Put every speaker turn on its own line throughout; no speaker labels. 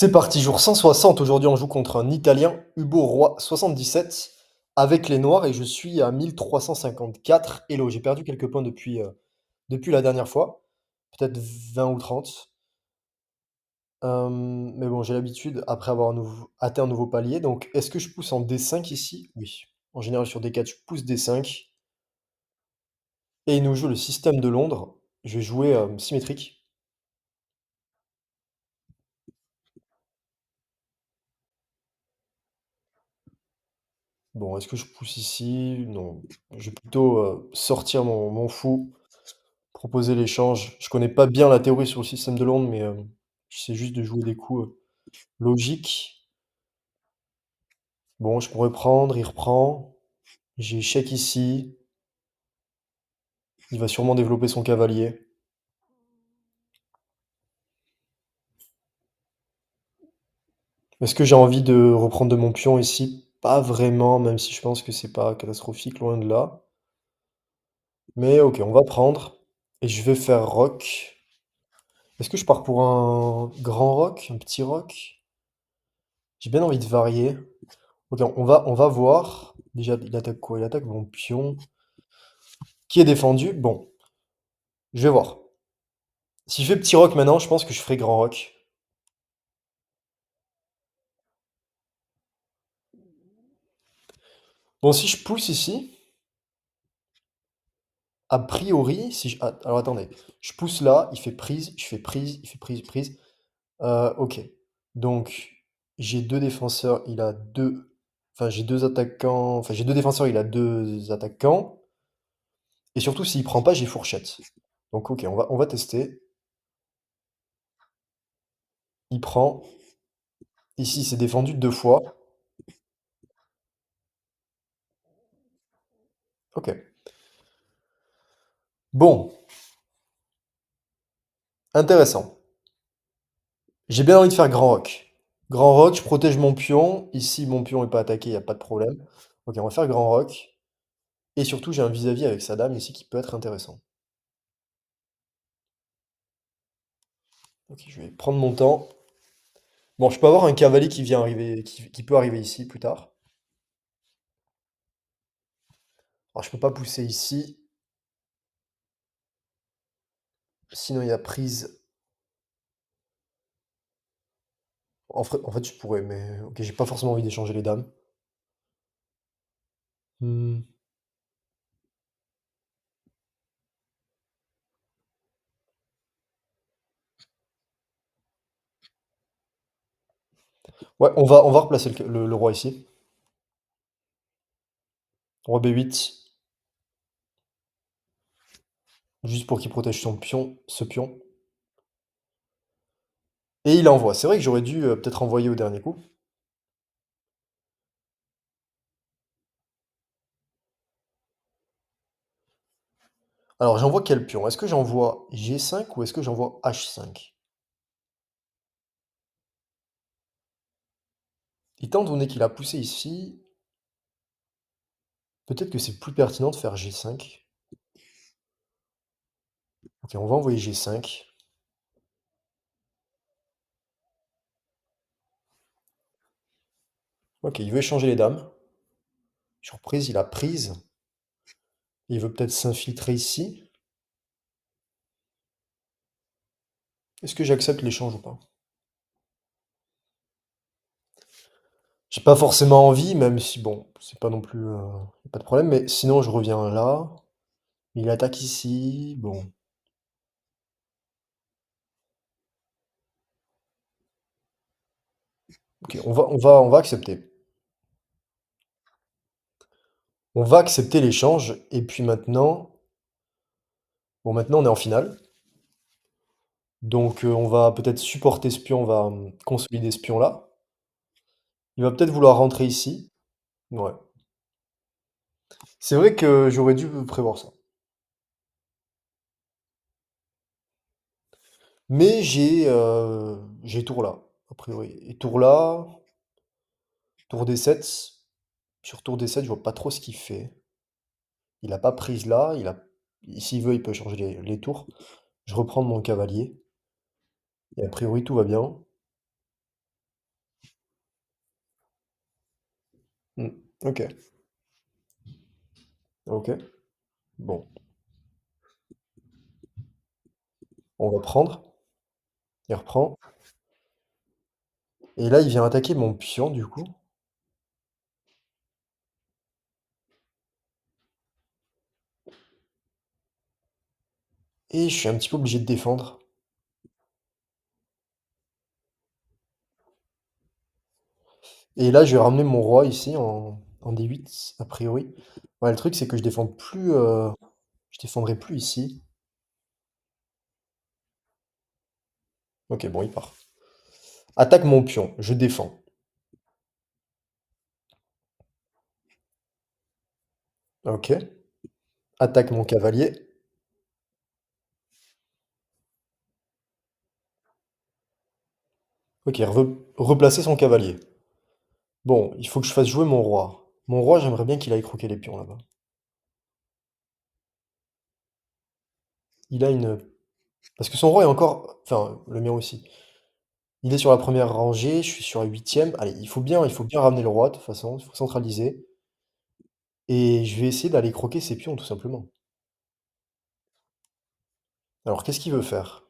C'est parti, jour 160. Aujourd'hui, on joue contre un Italien, Hugo Roi 77, avec les Noirs et je suis à 1354. Hello, j'ai perdu quelques points depuis la dernière fois, peut-être 20 ou 30. Mais bon, j'ai l'habitude après avoir atteint un nouveau palier. Donc, est-ce que je pousse en D5 ici? Oui. En général, sur D4, je pousse D5. Et il nous joue le système de Londres. Je vais jouer symétrique. Bon, est-ce que je pousse ici? Non. Je vais plutôt sortir mon fou. Proposer l'échange. Je connais pas bien la théorie sur le système de Londres, mais j'essaie juste de jouer des coups, logiques. Bon, je pourrais prendre, il reprend. J'ai échec ici. Il va sûrement développer son cavalier. Est-ce que j'ai envie de reprendre de mon pion ici? Pas vraiment, même si je pense que c'est pas catastrophique, loin de là. Mais OK, on va prendre et je vais faire roc. Est-ce que je pars pour un grand roc? Un petit roc? J'ai bien envie de varier. OK, on va voir. Déjà, il attaque quoi? Il attaque mon pion. Qui est défendu? Bon, je vais voir. Si je fais petit roc maintenant, je pense que je ferai grand roc. Bon, si je pousse ici, a priori, si je... ah, alors attendez, je pousse là, il fait prise, je fais prise, il fait prise, prise. Ok. Donc, j'ai deux défenseurs, il a deux... Enfin, j'ai deux attaquants... Enfin, j'ai deux défenseurs, il a deux attaquants. Et surtout, s'il prend pas, j'ai fourchette. Donc, ok, on va tester. Il prend. Ici, c'est défendu deux fois. Ok. Bon, intéressant. J'ai bien envie de faire grand roc. Grand roc, je protège mon pion. Ici, mon pion n'est pas attaqué, il n'y a pas de problème. Ok, on va faire grand roc. Et surtout, j'ai un vis-à-vis avec sa dame ici qui peut être intéressant. Ok, je vais prendre mon temps. Bon, je peux avoir un cavalier qui vient arriver, qui peut arriver ici plus tard. Alors, je peux pas pousser ici. Sinon, il y a prise. En fait, je pourrais, mais ok, j'ai pas forcément envie d'échanger les dames. Hmm. Ouais, on va replacer le roi ici. Roi B8, juste pour qu'il protège son pion, ce pion. Et il envoie. C'est vrai que j'aurais dû peut-être envoyer au dernier coup. Alors, j'envoie quel pion? Est-ce que j'envoie G5 ou est-ce que j'envoie H5? Étant donné qu'il a poussé ici, peut-être que c'est plus pertinent de faire G5. Ok, on va envoyer G5. Ok, il veut échanger les dames. Surprise, il a prise. Il veut peut-être s'infiltrer ici. Est-ce que j'accepte l'échange ou pas? J'ai pas forcément envie, même si bon, c'est pas non plus, y a pas de problème. Mais sinon, je reviens là. Il attaque ici. Bon, ok, on va accepter. On va accepter l'échange. Et puis maintenant, bon, maintenant on est en finale. Donc on va peut-être supporter ce pion, on va consolider ce pion-là. Il va peut-être vouloir rentrer ici. Ouais. C'est vrai que j'aurais dû prévoir ça. Mais j'ai tour là, a priori. Et tour là, tour D7. Sur tour D7, je vois pas trop ce qu'il fait. Il a pas prise là. S'il veut, il peut changer les tours. Je reprends mon cavalier. Et a priori, tout va bien. Mmh. OK. OK. Bon, on va prendre. Il reprend. Et là, il vient attaquer mon pion, du coup. Et je suis un petit peu obligé de défendre. Et là, je vais ramener mon roi ici en D8, a priori. Ouais, le truc, c'est que je défends plus, je défendrai plus ici. Ok, bon, il part. Attaque mon pion, je défends. Ok. Attaque mon cavalier. Ok, replacer son cavalier. Bon, il faut que je fasse jouer mon roi. Mon roi, j'aimerais bien qu'il aille croquer les pions là-bas. Il a une... Parce que son roi est encore... Enfin, le mien aussi. Il est sur la première rangée, je suis sur la huitième. Allez, il faut bien ramener le roi, de toute façon. Il faut centraliser. Et je vais essayer d'aller croquer ses pions, tout simplement. Alors, qu'est-ce qu'il veut faire?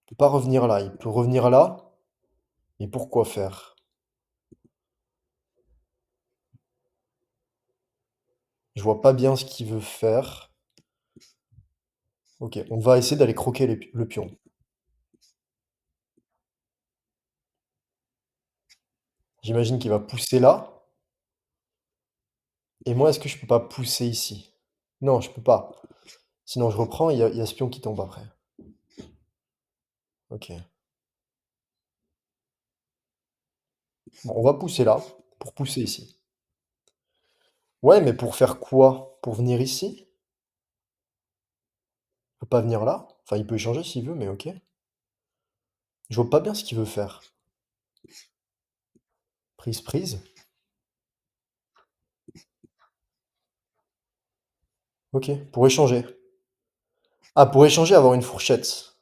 Il peut pas revenir là. Il peut revenir là. Mais pourquoi faire? Je vois pas bien ce qu'il veut faire. Ok, on va essayer d'aller croquer le pion. J'imagine qu'il va pousser là. Et moi, est-ce que je peux pas pousser ici? Non, je peux pas. Sinon, je reprends, il y a ce pion qui tombe après. Ok. Bon, on va pousser là, pour pousser ici. Ouais, mais pour faire quoi? Pour venir ici? Il peut pas venir là? Enfin, il peut échanger s'il veut, mais ok. Je vois pas bien ce qu'il veut faire. Prise, prise. Ok, pour échanger. Ah, pour échanger, avoir une fourchette.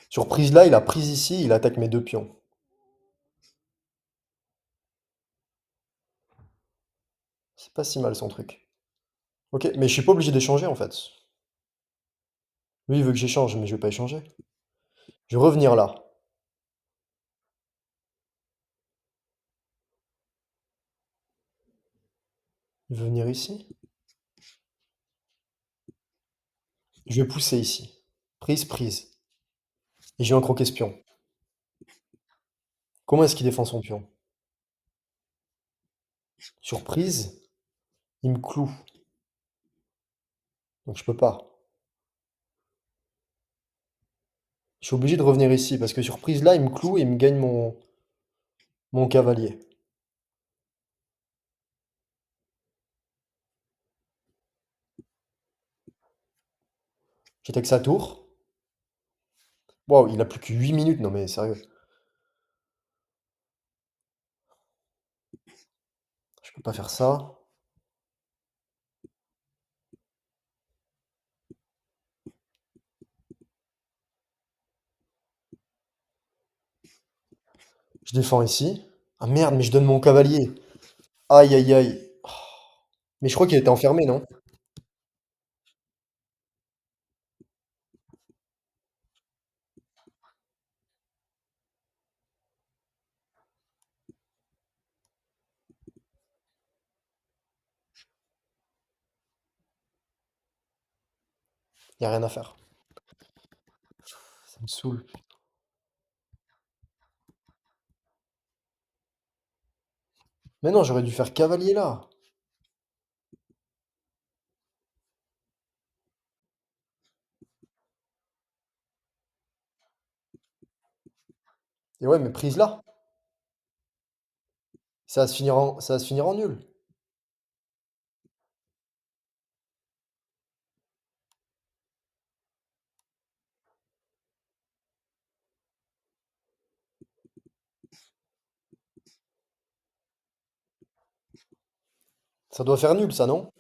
Sur prise là, il a prise ici, il attaque mes deux pions. C'est pas si mal son truc. Ok, mais je suis pas obligé d'échanger en fait. Lui, il veut que j'échange, mais je vais pas échanger. Je vais revenir là. Il veut venir ici. Je vais pousser ici. Prise, prise. Et je vais un croquer ce pion. Comment est-ce qu'il défend son pion? Sur prise, il me cloue. Donc je peux pas. Je suis obligé de revenir ici, parce que sur prise là, il me cloue et il me gagne mon cavalier. J'attaque sa tour. Waouh, il a plus que 8 minutes, non mais sérieux. Je peux pas faire ça. Je défends ici. Ah merde, mais je donne mon cavalier. Aïe aïe aïe. Mais je crois qu'il était enfermé, non? Y a rien à faire. Ça me saoule. Mais non, j'aurais dû faire cavalier là. Et ouais, mais prise là. Ça va se finir en nul. Ça doit faire nul, ça, non?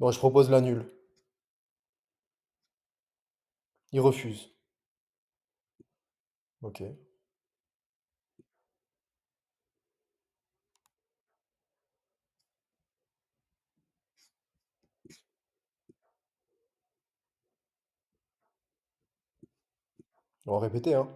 Bon, je propose la nulle. Il refuse. OK. On va répéter, hein.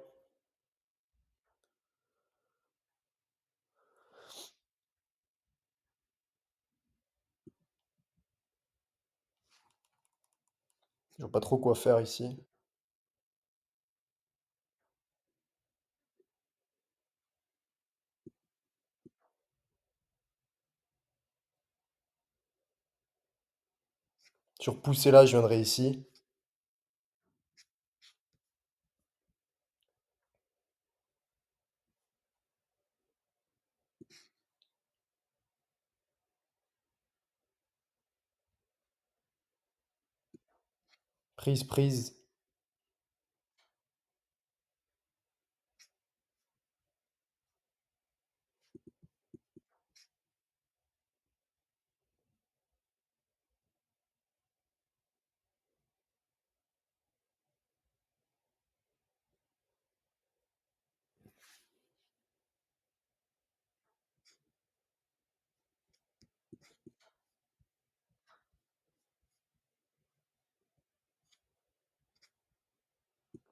Je vois pas trop quoi faire ici. Sur pousser là, je viendrai ici. Prise, prise.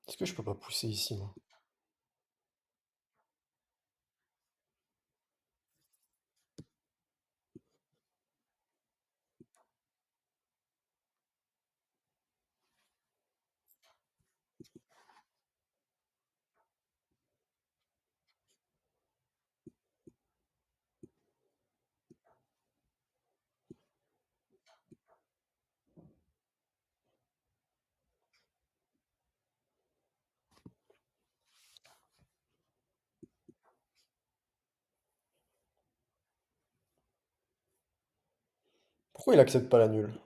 Est-ce que je peux pas pousser ici, moi? Pourquoi il accepte pas la nulle?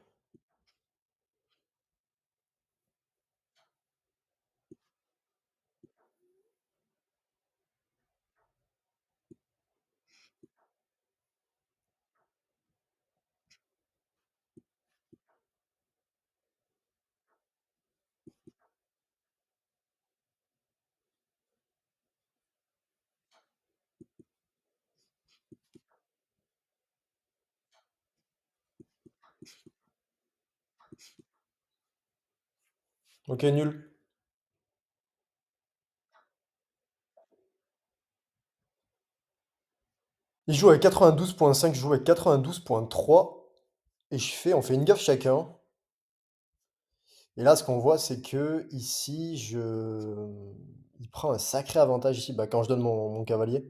OK, nul. Il joue avec 92,5, je joue avec 92,3 et on fait une gaffe chacun. Et là, ce qu'on voit, c'est que ici, il prend un sacré avantage ici, bah, quand je donne mon cavalier.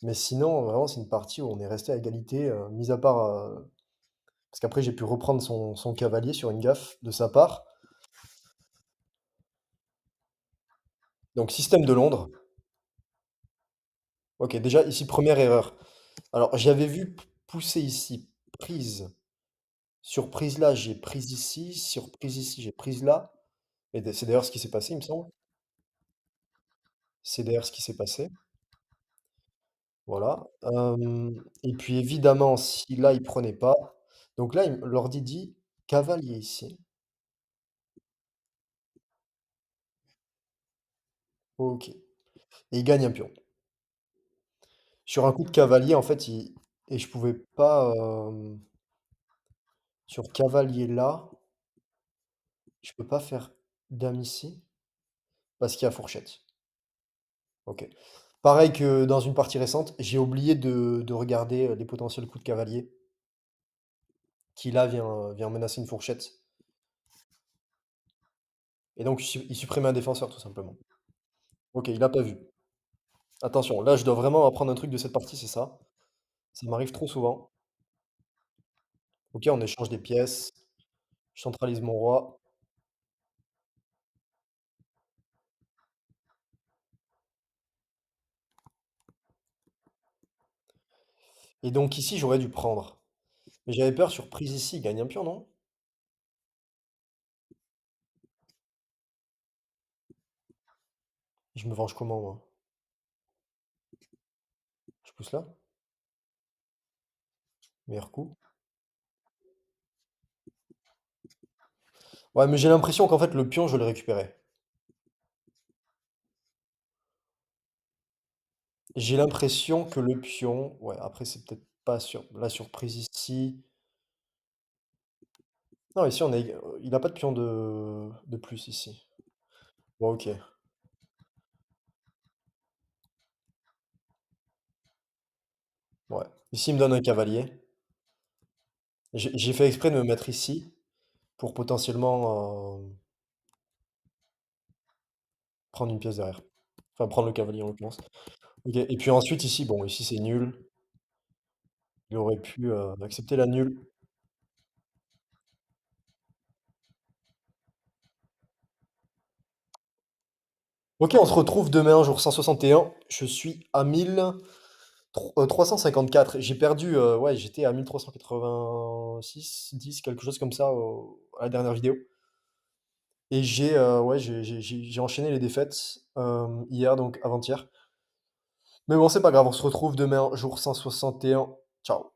Mais sinon, vraiment, c'est une partie où on est resté à égalité, mis à part, parce qu'après j'ai pu reprendre son cavalier sur une gaffe de sa part. Donc système de Londres. Ok, déjà ici, première erreur. Alors, j'avais vu pousser ici, prise. Sur prise là, j'ai prise ici. Sur prise ici, j'ai prise là. Et c'est d'ailleurs ce qui s'est passé, il me semble. C'est d'ailleurs ce qui s'est passé. Voilà. Et puis évidemment, si là, il prenait pas. Donc là, l'ordi dit cavalier ici. Ok. Et il gagne un pion. Sur un coup de cavalier, en fait, et je pouvais pas. Sur cavalier là, je peux pas faire dame ici parce qu'il y a fourchette. Ok. Pareil que dans une partie récente, j'ai oublié de regarder les potentiels coups de cavalier qui là vient menacer une fourchette. Et donc il supprime un défenseur tout simplement. Ok, il a pas vu. Attention, là je dois vraiment apprendre un truc de cette partie, c'est ça. Ça m'arrive trop souvent. Ok, on échange des pièces. Je centralise mon roi. Et donc ici j'aurais dû prendre. Mais j'avais peur sur prise ici, il gagne un pion, non? Je me venge comment moi? Je pousse là? Meilleur coup. Ouais, mais j'ai l'impression qu'en fait, le pion, je vais le récupérer. J'ai l'impression que le pion ouais, après, c'est peut-être pas la surprise ici. Non, ici, il a pas de pion de plus ici. Bon, OK. Ouais. Ici, il me donne un cavalier. J'ai fait exprès de me mettre ici pour potentiellement, prendre une pièce derrière. Enfin, prendre le cavalier, en l'occurrence. OK et puis ensuite ici, bon, ici, c'est nul. Il aurait pu, accepter la nulle. OK, on se retrouve demain, jour 161. Je suis à 354. J'ai perdu, ouais, j'étais à 1386, 10, quelque chose comme ça à la dernière vidéo. Et ouais, j'ai enchaîné les défaites, hier, donc avant-hier. Mais bon, c'est pas grave, on se retrouve demain, jour 161. Ciao.